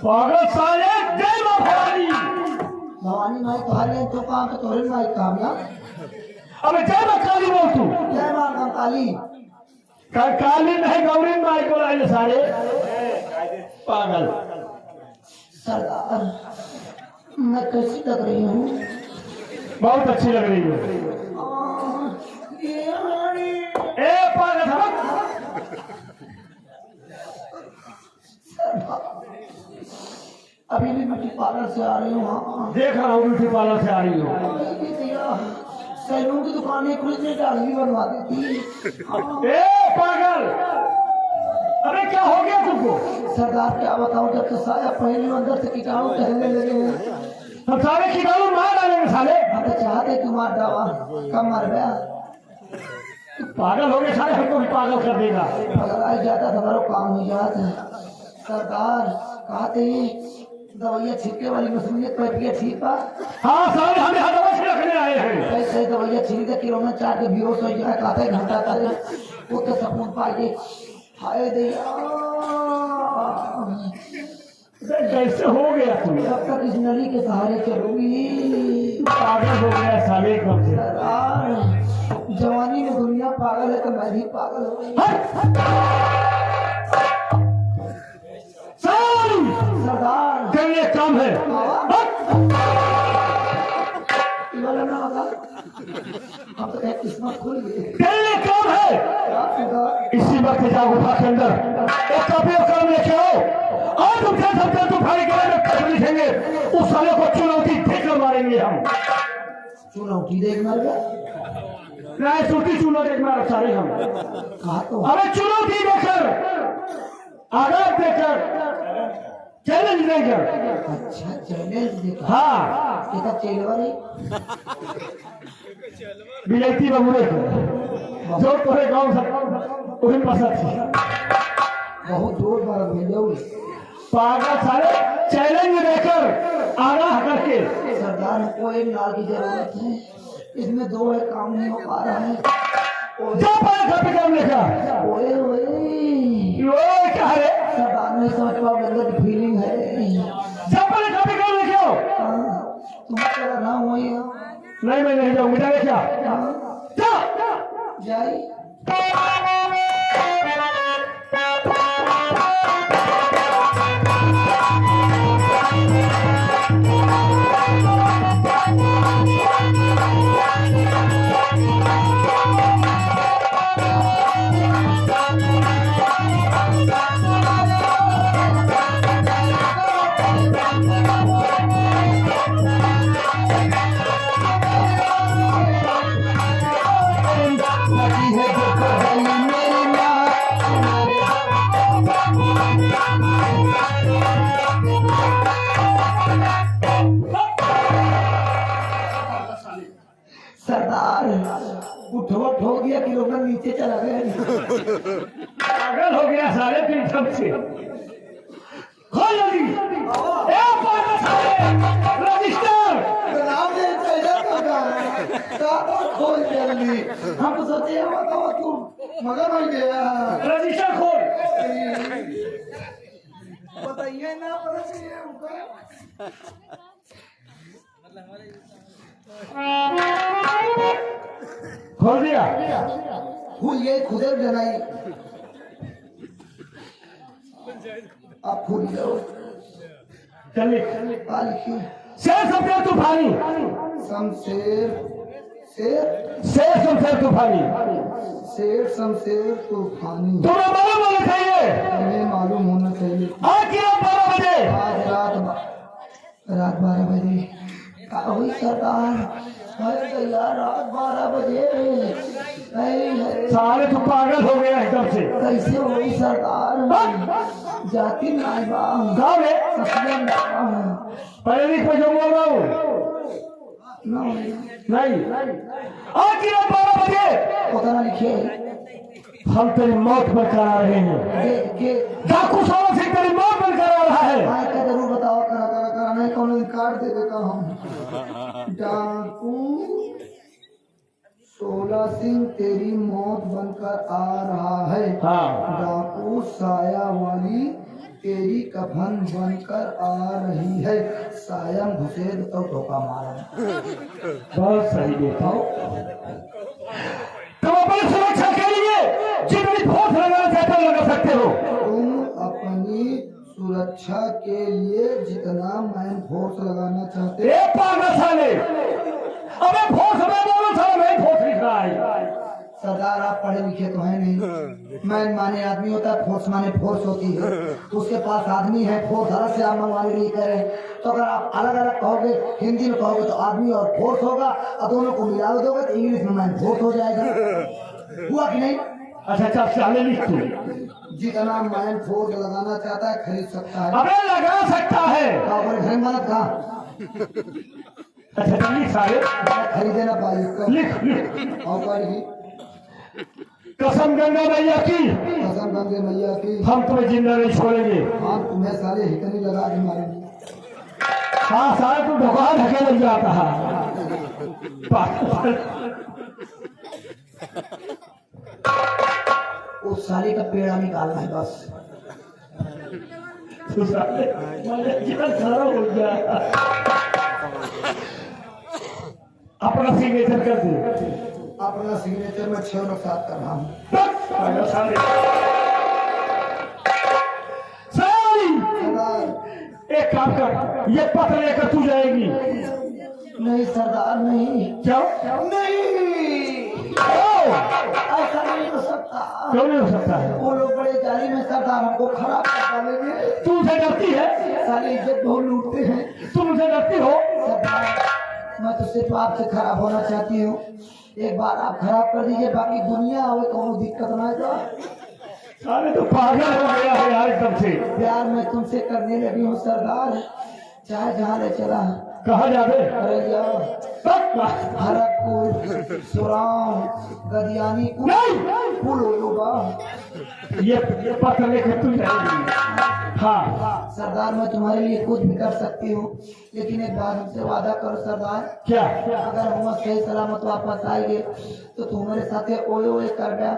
पागल साले जय मां भवानी। भवानी माई तुम्हारे तो काम तो तोरे माई कामयाब। अबे जय मां काली बोल तू। जय मां कंकाली। काली नहीं गौरी माई को लाए सारे पागल। सरदार मैं कैसी लग रही हूँ? बहुत अच्छी लग रही है। ए पागल अभी भी ब्यूटी पार्लर से आ रही हूँ। देख रहा हूँ ब्यूटी पार्लर से आ रही हूँ। सैलून की दुकान खुलने दाढ़ी बनवा देती। ए पागल अबे क्या हो गया तुमको? सरदार क्या बताऊँ, जब से साया पहले अंदर से कीटाणु टहलने लगे हैं। हम सारे कीटाणु मार डालेंगे साले। हम तो चाहते कि मार डावा, कम मर गया। पागल हो गए सारे, हमको भी पागल कर देगा। अगर आ जाता तो हमारा काम हो जाता। सरदार कहते दवाइयाँ छिड़के वाली मशीन पैटिया ठीक है। हाँ साले हमें यहाँ दवा छिड़कने आए हैं। कैसे दवाइयाँ छिड़के किलो में 4 के बेहोश हो जाए, आधा घंटा करे वो तो सकून पाए। हाय दैया कैसे हो गया तुम? जब तक इस नली के सहारे चलूंगी। पागल हो गया साले कब से। सरदार जवानी में दुनिया पागल है तो मैं भी पागल हो गई। सरदार ये काम है। हम तो किस्मत खुल गई। काम है। इसी वक्त जाओ गुफा के अंदर एक कॉपी और कलम लेके आओ और तुम क्या समझते हो? तुम्हारे गले में खत लिखेंगे, उस साले को चुनौती देकर मारेंगे हम। चुनौती देख मार गया? नहीं छुट्टी चुनौती मार सारे हम। कहा तो अरे चुनौती देकर, आघात देकर, चैलेंज देकर। अच्छा चैलेंज देकर। हाँ ये चेलवर है। बिजैती बबूरे को जो तोरे गाँव सब उन्हें पसंद थी। बहुत जोर मार भेजो। पागल सारे चैलेंज देकर आगाह करके। सरदार को एक नाल की जरूरत है, इसमें 2 है, काम नहीं हो पा रहा है। जो पाए घर पे काम लिखा। ओए ओए क्या है? सरदार नहीं समझ पाओ, अंदर की फीलिंग है। जब पाए घर पे काम लिखो। तुम क्या रहा हो? नहीं मैं नहीं जाऊंगी। जाए क्या? जाई उठवट हो गया कि लोग नीचे चला गया। पागल हो गया सारे तुम सबसे। खोल जल्दी। ए पागल साले रजिस्टर खोल जल्दी। हम तो सोचे तू मगर हो गया। रजिस्टर खोल। बताइए ना खोल दिया। ये खुदे जनाई आप खोल लो। चलिए लिखिए शेर शमशेर तूफानी। शमशेर शेर शेर शमशेर तूफानी। शेर शमशेर तूफानी। तुम्हें मालूम होना चाहिए। हमें मालूम होना चाहिए। आज की रात 12 बजे। आज रात 12 बजे हुई सरदार। यार रात 12 बजे सारे तो पागल हो गया एकदम से। कैसे हुई सरदार? जाती नाइबा गाँव में पहले लिख पे जो बोल रहा हूँ नहीं। आज की रात 12 बजे पता लिखे हम तेरी मौत बरकरार आ रहे हैं। डाकू सालों से तेरी मौत बरकरार आ रहा है। जरूर बताओ करा नहीं कौन कार्ड दे देता हम। डाकू 16 सिंह तेरी मौत बनकर आ रहा है। हाँ। डाकू साया वाली तेरी कफन बनकर आ रही है, सायम घुसे तो धोखा मारा। बहुत सही बेटा। तुम अपनी सुरक्षा के लिए जितनी फोर्स लगाना चाहते हो लगा सकते हो। तुम अपनी सुरक्षा के लिए जितना मैन फोर्स लगाना चाहते हो। पागल साले, अबे फोर्स में बोलो साला, मैं फोर्स लिख रहा है। सरदार आप पढ़े लिखे तो है नहीं, मैन माने आदमी होता है, फोर्स माने फोर्स होती है। उसके पास आदमी है, फोर्स हर से आप मंगवाने के लिए करे। तो अगर आप अलग अलग कहोगे, हिंदी में कहोगे तो आदमी और फोर्स होगा, और दोनों को मिला दोगे तो इंग्लिश में मैन फोर्स हो जाएगा। हुआ कि नहीं? अच्छा चल चाले लिख तू। जितना मैन फोर्स लगाना चाहता है खरीद सकता है। अबे लगा सकता है। घर में कहा अच्छा जल्दी सारे खरीदे ना पाई लिख लिख। और कसम गंगा मैया की, कसम गंगे मैया की, हम तुम्हें जिंदा नहीं छोड़ेंगे। हम तुम्हें सारे हिकनी लगा के मारेंगे। हाँ सारे तू ढोका ढके लग जाता है। उस साली का पेड़ा निकालना है बस। खराब हो गया। अपना सिग्नेचर कर दे। अपना सिग्नेचर में 6 लोग साथ कर रहा हूँ। एक काम कर, ये पत्र लेकर तू जाएगी। नहीं सरदार नहीं। क्या? नहीं ऐसा नहीं हो सकता। क्यों नहीं हो सकता है? वो लोग बड़े जाली में सरदार हमको खराब कर डालेंगे। तू उसे डरती है? सारी इज्जत बहुत लूटते हैं। तुम उसे डरती हो? सरदार मैं तो सिर्फ आपसे खराब होना चाहती हूँ। एक बार आप खराब कर दीजिए, बाकी दुनिया आवे कोई दिक्कत ना है। सारे तो पागल हो गया है यार एकदम से। प्यार मैं तुमसे करने लगी हूँ सरदार, चाहे जहाँ ले चला। कहाँ जावे? अरैया, भरतपुर, सुराम, गदियानी, कुल होगा। ये पत्र लेकर तू जाएगी। हाँ सरदार मैं तुम्हारे लिए कुछ भी कर सकती हूँ, लेकिन एक बार हमसे वादा करो सरदार। क्या? अगर हम सही सलामत वापस आएंगे तो तुम्हारे साथ ओए ओए कर दे।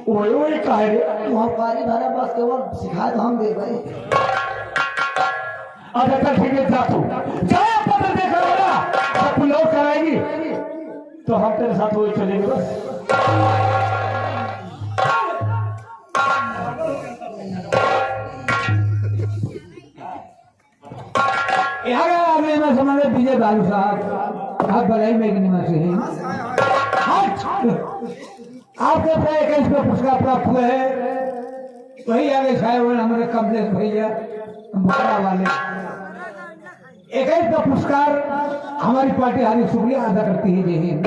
ओए ओए का है? वहाँ पारी भरा बस केवल शिकायत हम दे गए। अच्छा चल ठीक है, जा तू जाए पत्र देकर आना। जब तू लौट कर आएगी तो हम तेरे साथ वही चलेंगे बस। यहाँ समझ विजय बालू साहब आप भलाई में से हैं। आपके प्राय 21 में पुरस्कार प्राप्त हुए हैं। वही आगे छाए हुए हमारे कमलेश भैया भोला वाले। 21 का पुरस्कार हमारी पार्टी हारी शुक्रिया अदा करती है। जय हिंद।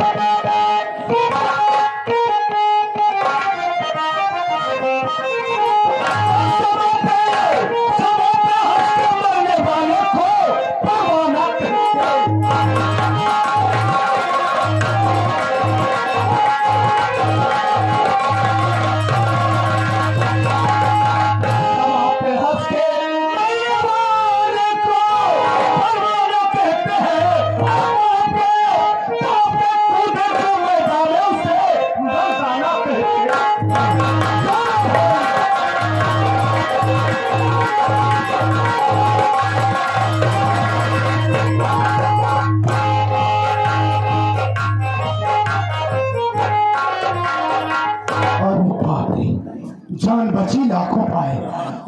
जान बची लाखों पाए।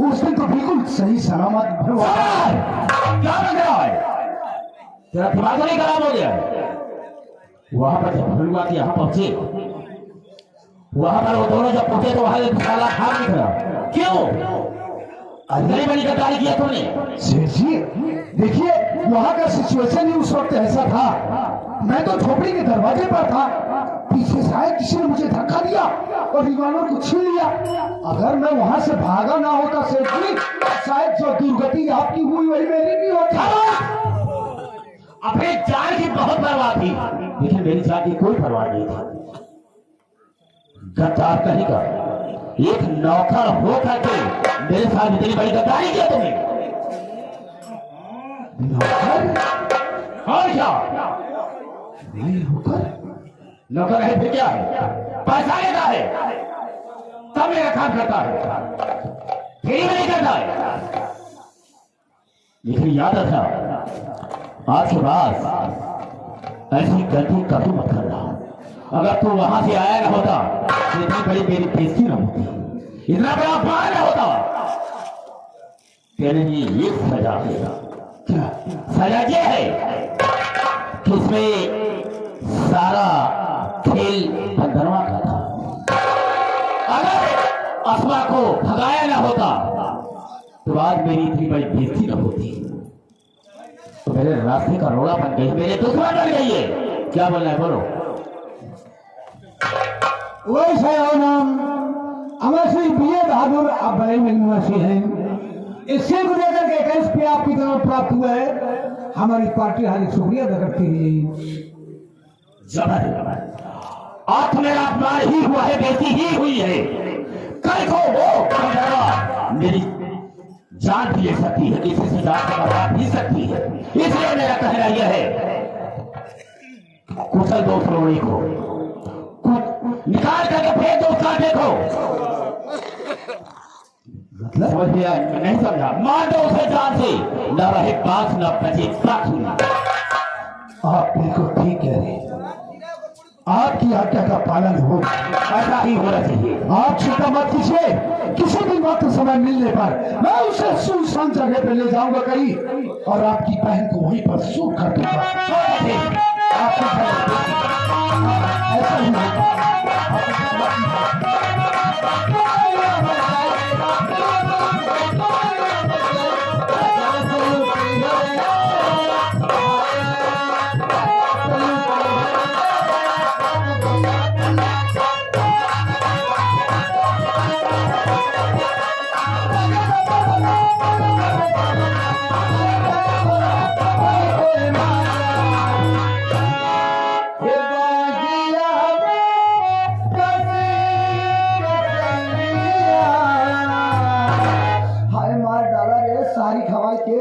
उस दिन तो बिल्कुल सही सलामत क्या लग रहा है? तेरा दिमाग नहीं खराब हो गया? वहां पर जब भलुआ के यहाँ पहुंचे, वहां पर वो दोनों जब पहुंचे तो वहां साला खाम निकला। क्यों? अजनबी बनी गद्दारी किया तुमने? सेठ जी देखिए, वहां का सिचुएशन ही उस वक्त ऐसा था। मैं तो झोपड़ी के दरवाजे पर था, पीछे से आए किसी ने मुझे धक्का दिया और रिवॉल्वर को छीन लिया। अगर मैं वहां से भागा ना होता सेठ जी, शायद जो दुर्गति आपकी हुई वही मेरी भी होती। अपने जान की बहुत परवाह थी, लेकिन मेरी जान की कोई परवाह नहीं थी। गद्दार कहीं का एक नौकर हो करके मेरे साथ इतनी बड़ी गद्दारी किया तुमने। नौकर? और क्या? नौकर? नौकर है फिर क्या है? पैसा लेता है। तब मेरा काम करता है, फिर नहीं करता है। लेकिन याद रखना, आज के बाद ऐसी गलती कभी मत करना। अगर तू वहां से आया ना होता तो इतनी बड़ी मेरी बेइज्जती न होती, इतना बड़ा अपमान न होता। तेरे लिए एक सजा है। क्या सजा ये है कि इसमें सारा खेल बंदरवा का था। अगर असमा को भगाया ना होता तो आज मेरी इतनी बड़ी बेइज्जती न होती। तो मेरे रास्ते का रोड़ा बन गई, मेरे दुश्मन बन गई है। क्या बोलना है बोलो। वैसे हो नाम अमर श्री विजय बहादुर आप बरेली में निवासी हैं। इससे को लेकर के 21 पे आपकी तरफ प्राप्त हुआ है। हमारी पार्टी हार्दिक शुक्रिया अदा करती है। जबर आज मेरा अपमान ही हुआ है, बेइज्जती ही हुई है। कल को वो बंदरवा मेरी जान भी ले सकती है, किसी से जान करवा भी सकती है। इसलिए मेरा कहना यह है, कुशल दो फ्लोरी को निकाल करके फेंक दो उस कांटे को। मतलब समझ गया? नहीं समझा? मार दो उसे जान से, न रहे बात न बचे बाकी। आप बिल्कुल ठीक कह रहे हैं। आपकी आज्ञा का पालन हो, ऐसा ही होना चाहिए। आप चिंता मत कीजिए। किसी भी वक्त समय मिलने पर मैं उसे सुनसान जगह पे ले जाऊंगा कहीं, और आपकी बहन को वहीं पर सूख कर दूंगा। ऐसा ही सारी खवाई के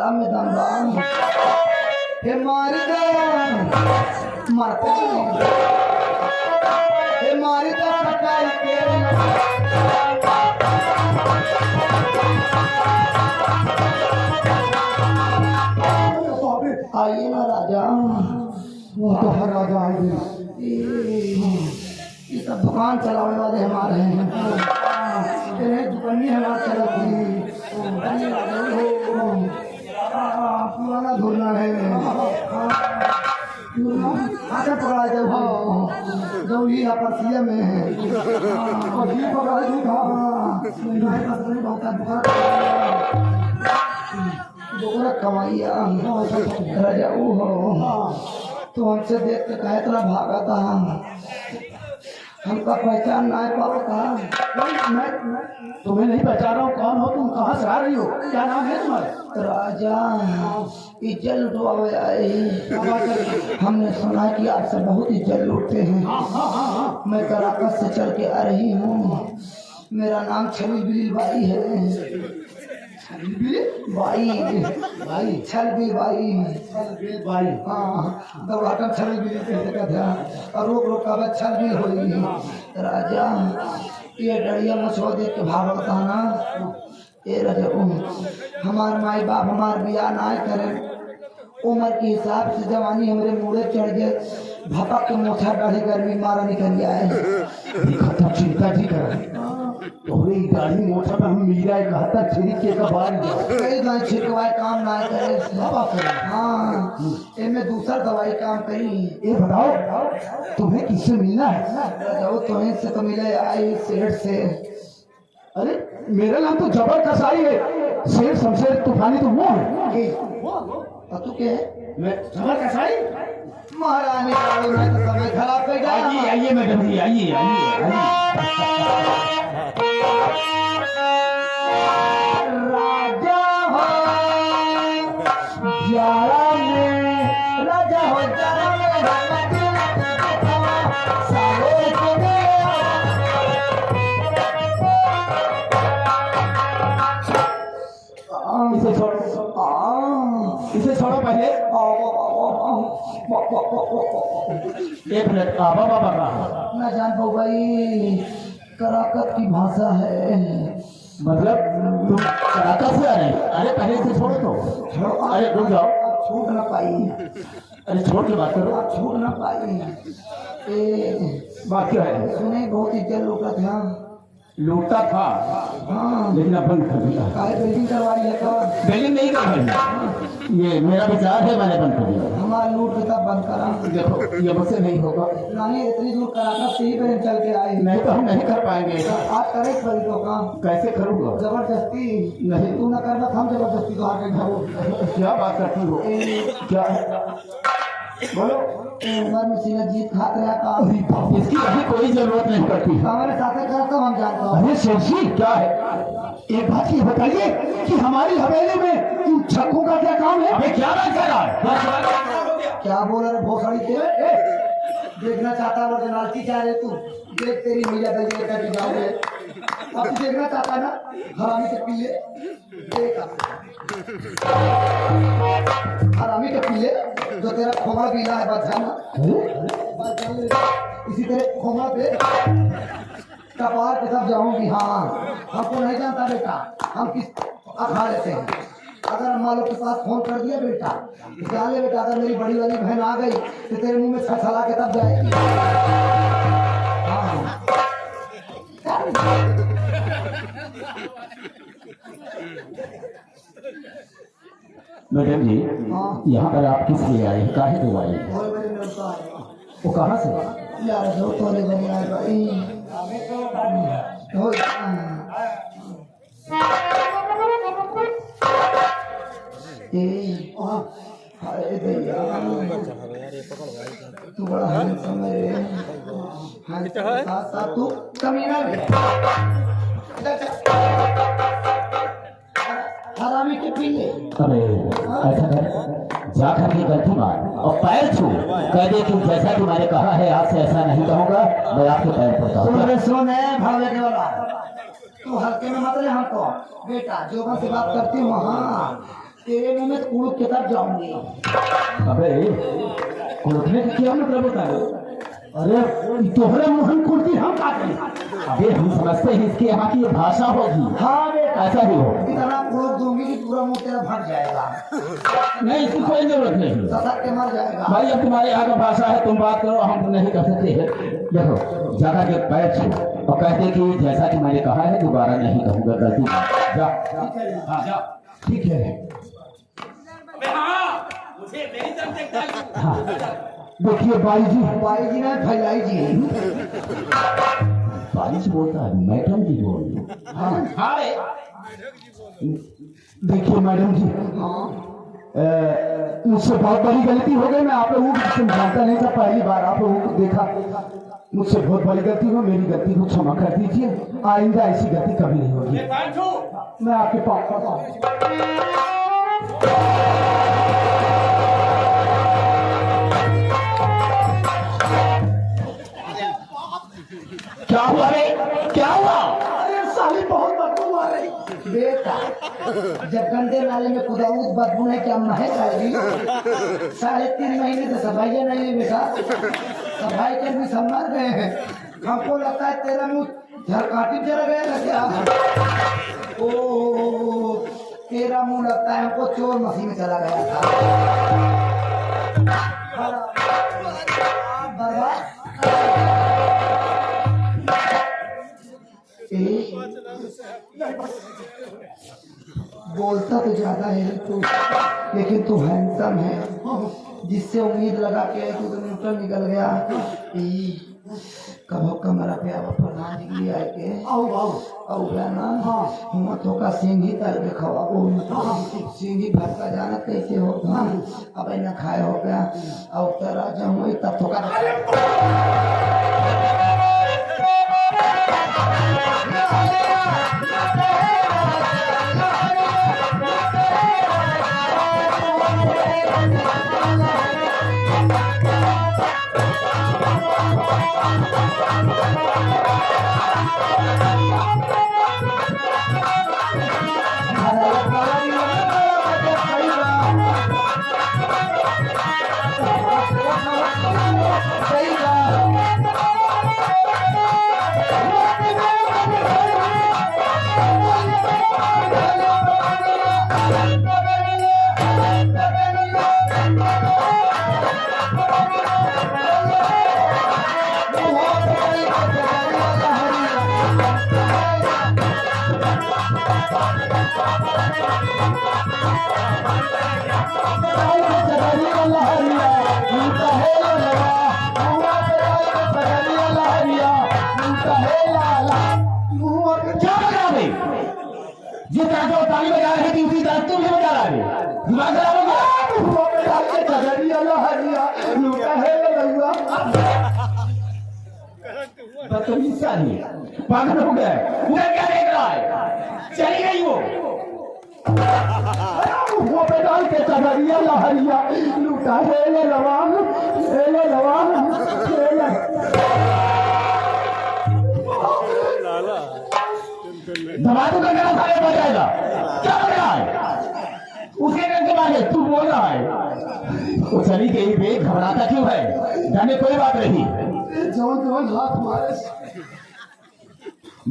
में दम हे मारी मरते हे मारी आइए ना राजा, वो तो हर राजा आइए। ये सब दुकान चलाने वाले हमारे हैं, दुकानी हमारे चलाती पुराना धुलना है। आगे पकड़ा जाओ जो ये आपसिया में है, पकड़ा दूंगा कमाइया राजा हो। तो हमसे देख के कहे इतना भागा था, हमका पहचान ना पाता। मैं तुम्हें नहीं पहचान रहा हूँ। कौन हो तुम? कहाँ से आ रही हो? क्या नाम है तुम्हारा? राजा इज्जत लुटवावे आए। हमने सुना कि आपसे बहुत इज्जत लूटते हैं। मैं कराकस से चल के आ रही हूँ। मेरा नाम छबील बिली बाई है। बाई छलबी बाई हाँ दबाटम छलबी बिली कहते का था, और रोक रोक का छलबी हुई। राजा ये डरिया मछुआ देख के भागता ना। ये राजा हमार माई बाप हमार बिया ना करे, उम्र के हिसाब से जवानी हमारे मुड़े चढ़ गए, भपक के मोछा डाढ़े गर्मी मारा निकल आए। खत्म चिंता जी कर तोहरे गाड़ी मोछा में हम मीरा कहता छिड़क के कबार कई दवाई छिड़कवाई काम ना करे। हाँ इनमें दूसरा दवाई काम करी। ये बताओ तुम्हें किससे मिलना है? जाओ तुम्हें से तो मिले आई सेठ से। अरे मेरा नाम तो जबर कसाई है, शेर शमशेर तूफानी तो वो है। और तू क्या है? मैं समझ का साड़ी महारानी रानी मैं तो समय खराब कर आइए गया आइए मैडम जी आइए आइए राजा हो जारा में राजा हो जारा में सारे इसे छोड़ो इसे छोड़ो पहले एक मिनट आबा बाबा रहा ना जान पाओ भाई कराकत की भाषा है मतलब तुम कराकत से आ रहे अरे पहले इसे छोड़ो तो अरे रुक जाओ आप छूट ना पाई अरे छोड़ के बात करो आप छूट ना पाई बात क्या है सुने बहुत इज्जत लूटा था लूटता था हाँ लेकिन अब बंद कर दिया काहे बिल्डिंग करवाई है तो बिल्डिंग नहीं कर रही ये मेरा विचार है मैंने बंद कर दिया हमारा लूट के तब बंद करा देखो ये मुझसे नहीं होगा नहीं इतनी दूर कराकत से ही बहन चल के आए नहीं तो हम नहीं कर पाएंगे आज करे पड़ी तो काम कैसे करूँगा जबरदस्ती नहीं। तू ना करना हम जबरदस्ती तो आके घर क्या बात करती हो क्या बोलो उम्र में सीना जीत खात रहा काम अरे बाप, इसकी अभी कोई जरूरत नहीं पड़ती हमारे साथ करता हम जानता हूँ अरे शेर जी क्या है एक बात ये बताइए कि हमारी हवेली में इन छक्कों का क्या काम है अबे क्या बात कर रहा है क्या बोल रहे भोसड़ी थे देखना चाहता वो जनालती चाह रहे तू देख तेरी मैया दल लेकर जाओगे अब तू देखना चाहता ना हरामी के पीले देख हरामी के पीले जो तेरा खोमा पीला है बचाना इसी तरह खोमा पे कपार पे सब जाऊंगी हाँ हमको नहीं जानता बेटा हम किस अखाड़े से हैं अगर अम्मा लोग के पास फोन कर दिया बेटा क्या ले बेटा अगर मेरी बड़ी वाली बहन आ गई तो तेरे मुंह में छला के तब जाएगी हाँ मैडम जी हाँ यहाँ पर आप किस लिए आए काहे तो आए बहुत बड़े लड़का है वो कहाँ से यार जो तोले बनी आए भाई हो अरे भैया तू बड़ा हैंडसम है तू कमीना हरामी के पीले अरे ऐसा कर जाकर के गलती मार और पैर छू कह दे कि जैसा तुम्हारे कहा है आज से ऐसा नहीं कहूँगा मैं आपके पैर पड़ता हूँ सुने भावे के वाला तू हल्के में मत ले हमको बेटा जो मैं से बात करती हूँ हाँ तेरे मुंह में कूद के तब जाऊंगी अबे कुलटने का क्या मतलब होता है अरे तोहरे मुहन कुर्ती हम काटे अबे हम समझते हैं इसकी यहाँ की भाषा होगी हाँ बेटा ऐसा ही हो इतना कूद दूंगी कि पूरा मुंह तेरा फट जाएगा नहीं इसकी कोई जरूरत नहीं ससक के मर जाएगा भाई अब तुम्हारे यहाँ का भाषा है तुम बात करो हम तो नहीं कर सकते हैं देखो ज्यादा के पैर छू और कहते कि जैसा कि मैंने कहा है दोबारा नहीं कहूँगा गलती जा हाँ जा ठीक है हाँ देखिए बाई जी ना भैयाई जी बारिश बोलता है मैडम जी बोल हाँ देखिए मैडम जी मुझसे बहुत बड़ी गलती हो गई मैं आप लोगों को समझाता नहीं था पहली बार आप लोगों को देखा मुझसे बहुत बड़ी गलती हो मेरी गलती को क्षमा कर दीजिए आइंदा ऐसी गलती कभी नहीं होगी मैं आपके पास क्या हुआ रे क्या हुआ अरे साली बहुत बदबू आ रही बेटा जब गंदे नाले में कुदाऊं उस बदबू ने क्या महक आएगी 3.5 महीने से सफाई नहीं है बेटा सफाई के भी संभाल गए हैं हमको लगता है तेरा मुंह झरकाटी चला गया था क्या ओ तेरा मुंह लगता है हमको चोर मसीह में चला गया था बर्बाद बोलता तो ज्यादा है तू लेकिन तू हैंडसम है जिससे उम्मीद लगा के तू तो न्यूट्रल निकल गया कहो कमरा पे अब प्रधान जी के लिए आए के औ ना हम तो का सिंगी तल के खवाबो सिंगी भात का जाना कैसे हो अब ना खाए हो गया और तेरा जब तब तो का जिस तरह से वो ताली बजा रहे थे उसी तरह तुम भी बजा रहा है दिमाग खराब हो गया बदतमीज आदमी पागल हो गया उधर क्या देख रहा है चली गई वो पेडाल के चढ़िया लहरिया लूटा हेले लवान धमाके का गाना सारे बज जाएगा क्या बज रहा है उसके घर के बारे तू बोल रहा है वो चली गई बे घबराता क्यों है जाने कोई बात नहीं जवन हाथ मारे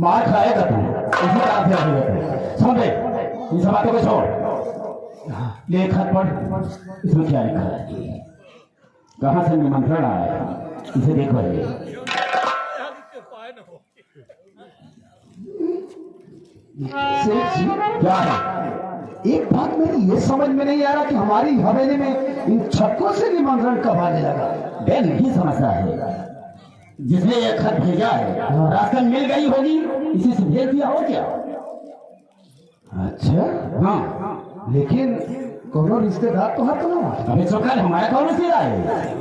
मार खाएगा तू इसी तरह से रहेगा समझ ले इन सब बातों को छोड़ ले खत पढ़ इसमें क्या लिखा है कहां से निमंत्रण आया इसे देखो क्या है एक बात मेरी ये समझ में नहीं आ रहा कि हमारी हवेली में इन छक्कों से निमंत्रण कब आने लगा। बेन की समस्या है जिसने ये खत भेजा है राशन मिल गई होगी इसी से भेज दिया हो क्या। अच्छा हाँ लेकिन कोनो रिश्तेदार तो है तो ना अभी चौका हमारा कौन रिश्तेदार है।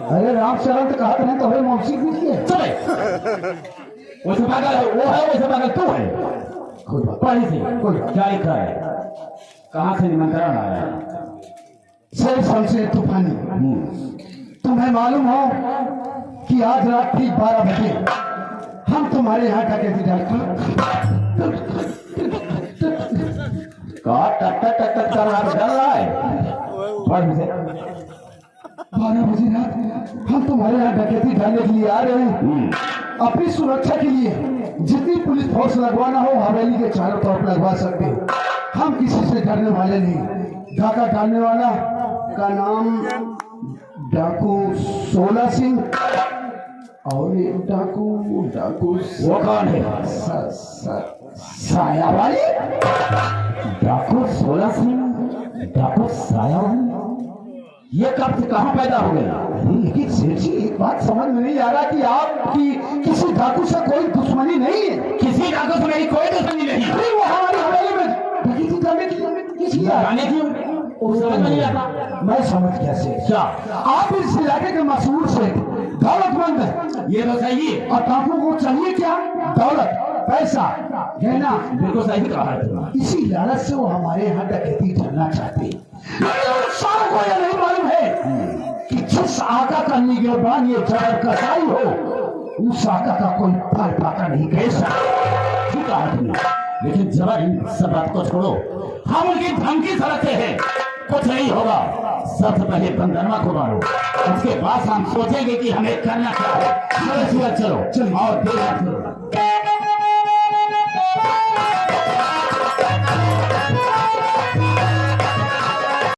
अरे रामचरण तो कहा नहीं तो हमें मौसी भी चले वैसे पागल वो है वैसे पागल तू है पढ़ी से क्या लिखा है कहाँ से निमंत्रण आया सर शमशेर तूफानी तुम्हें मालूम हो कि आज रात ठीक 12 बजे हम तुम्हारे यहाँ का कैसे कर रहा है पढ़ से 12 बजे रात हम तुम्हारे यहाँ डकैती डालने के लिए आ रहे हैं अपनी सुरक्षा के लिए जितनी पुलिस फोर्स लगवाना हो हवेली के चारों तरफ लगवा सकते हो हम किसी से डरने वाले नहीं। डाका डालने वाला का नाम डाकू 16 सिंह और एक डाकू वो कौन है साया वाली डाकू 16 सिंह डाकू साया वाली ये कब से कहाँ पैदा हो गए। लेकिन सेठ जी एक बात समझ में नहीं आ रहा कि आपकी किसी डाकू से कोई दुश्मनी नहीं है। किसी डाकू से मेरी कोई दुश्मनी नहीं है। वो हमारी हवेली में डकैती करने की जाने क्यों समझ में नहीं आता। मैं समझ गया सेठ क्या आप इस इलाके के मशहूर सेठ दौलतमंद है ये तो सही है और डाकू को चाहिए क्या दौलत पैसा गहना बिल्कुल सही कहा है। इसी लालच से वो हमारे यहाँ डकैती करना चाहते हैं। सारों को यह नहीं मालूम है कि जिस आका का निगहबान ये जबर कसाई हो उस आका का कोई फल पाका नहीं कैसा ठीक है लेकिन जरा इन सब बात को छोड़ो हम उनकी धमकी सड़कते हैं कुछ नहीं होगा। सबसे पहले बंदरवा को मारो उसके बाद हम सोचेंगे कि हमें करना क्या है। चलो और देर